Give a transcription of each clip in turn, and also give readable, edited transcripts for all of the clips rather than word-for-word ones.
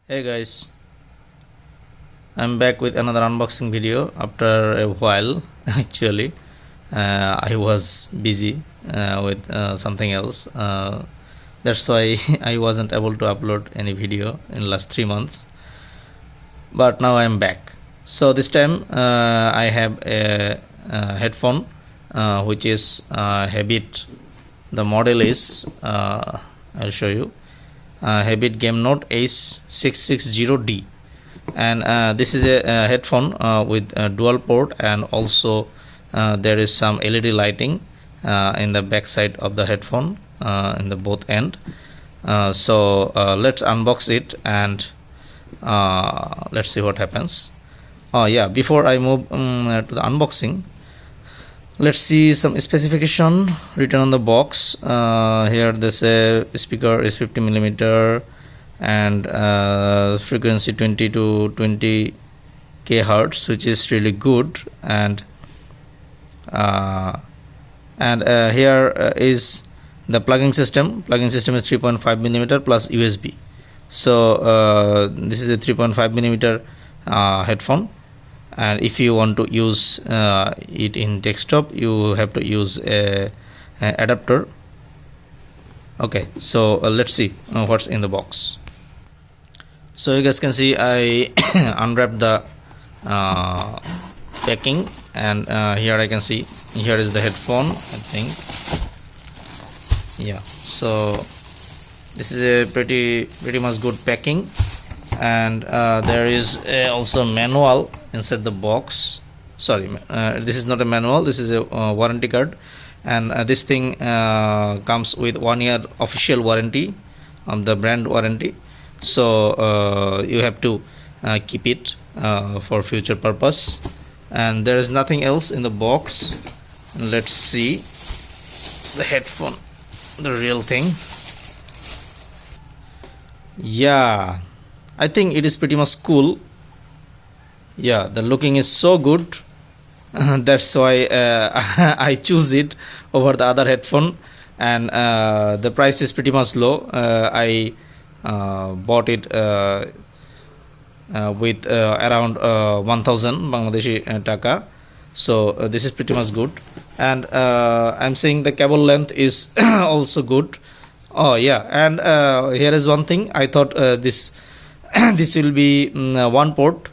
Hey guys, I'm back with another unboxing video after a while. Actually, I was busy with something else. That's why I wasn't able to upload any video in last 3 months. But now I'm back. So this time I have a headphone which is HAVIT. The model is I'll show you. HAVIT GAMENOTE H660D, and this is a headphone with a dual port, and also there is some LED lighting in the back side of the headphone in the both end. So let's unbox it and let's see what happens. Yeah, before I move to the unboxing, let's see some specification written on the box. Here they say speaker is 50mm and frequency 20 to 20 kHz, which is really good. And here is the plugging system. Plugging system is 3.5mm plus USB. So this is a 3.5mm headphone, and if you want to use it in desktop, you have to use a adapter. Okay, so let's see what's in the box. So you guys can see I unwrapped the packing, and here I can see here is the headphone, I think. Yeah, so this is a pretty much good packing, and there is also manual inside the box. Sorry, this is not a manual, this is a warranty card, and this thing comes with 1 year official warranty, the brand warranty. So you have to keep it for future purpose. And there is nothing else in the box. Let's see the headphone, the real thing. Yeah, I think it is pretty much cool. Yeah, the looking is so good. That's why I choose it over the other headphone, and the price is pretty much low. I bought it with around 1000 Bangladeshi taka. So this is pretty much good, and I'm saying the cable length is also good. Oh yeah, and here is one thing. I thought this this will be one port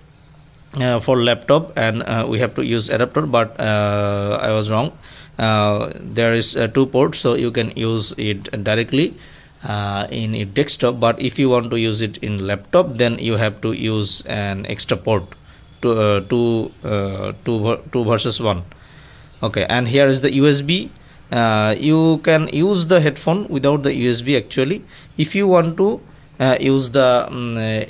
for laptop, and we have to use adapter, but I was wrong. There is 2 ports, so you can use it directly in a desktop, but if you want to use it in laptop, then you have to use an extra port, two versus 1. Okay, and here is the USB. You can use the headphone without the USB. Actually, if you want to use the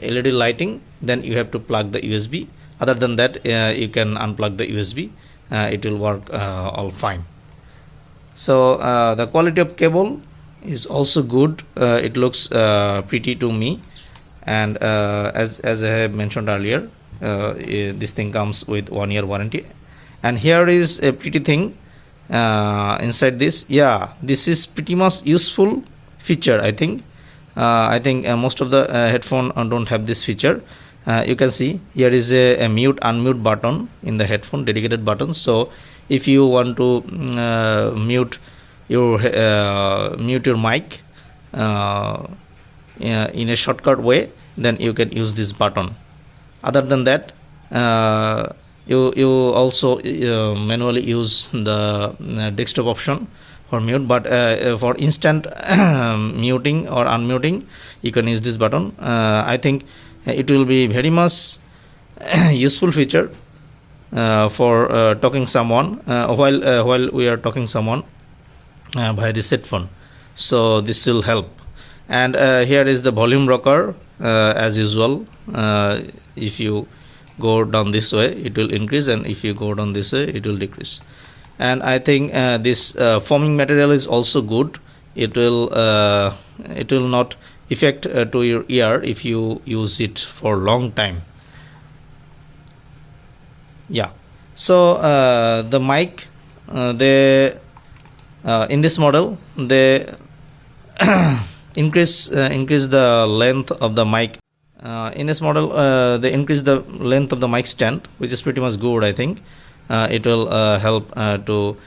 LED lighting, then you have to plug the USB. Other than that, you can unplug the USB. It will work all fine. So the quality of cable is also good. It looks pretty to me, and as I have mentioned earlier, this thing comes with 1 year warranty. And here is a pretty thing inside this. Yeah, this is pretty much useful feature, I think. Most of the headphone don't have this feature. You can see here is a mute unmute button in the headphone, dedicated button. So if you want to mute your mic in a shortcut way, then you can use this button. Other than that, you also manually use the desktop option for mute, but for instant muting or unmuting, you can use this button. I think it will be very much useful feature for talking someone while we are talking someone by this headphone. So this will help. And here is the volume rocker. As usual, if you go down this way, it will increase, and if you go down this way, it will decrease. And I think this foaming material is also good. It will not affect to your ear if you use it for long time. Yeah, so the mic, they in this model, they increase the length of the mic In this model they increase the length of the mic stand, which is pretty much good. I think it will help to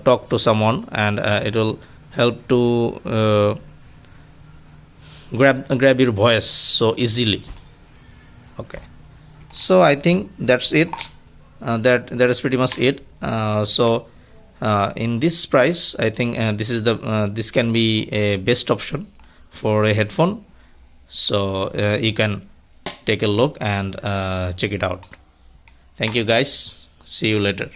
talk to someone, and it will help to grab your voice so easily. Okay, so I think that's it. That is pretty much it. So in this price, I think this can be a best option for a headphone. So you can take a look and check it out. Thank you guys, see you later.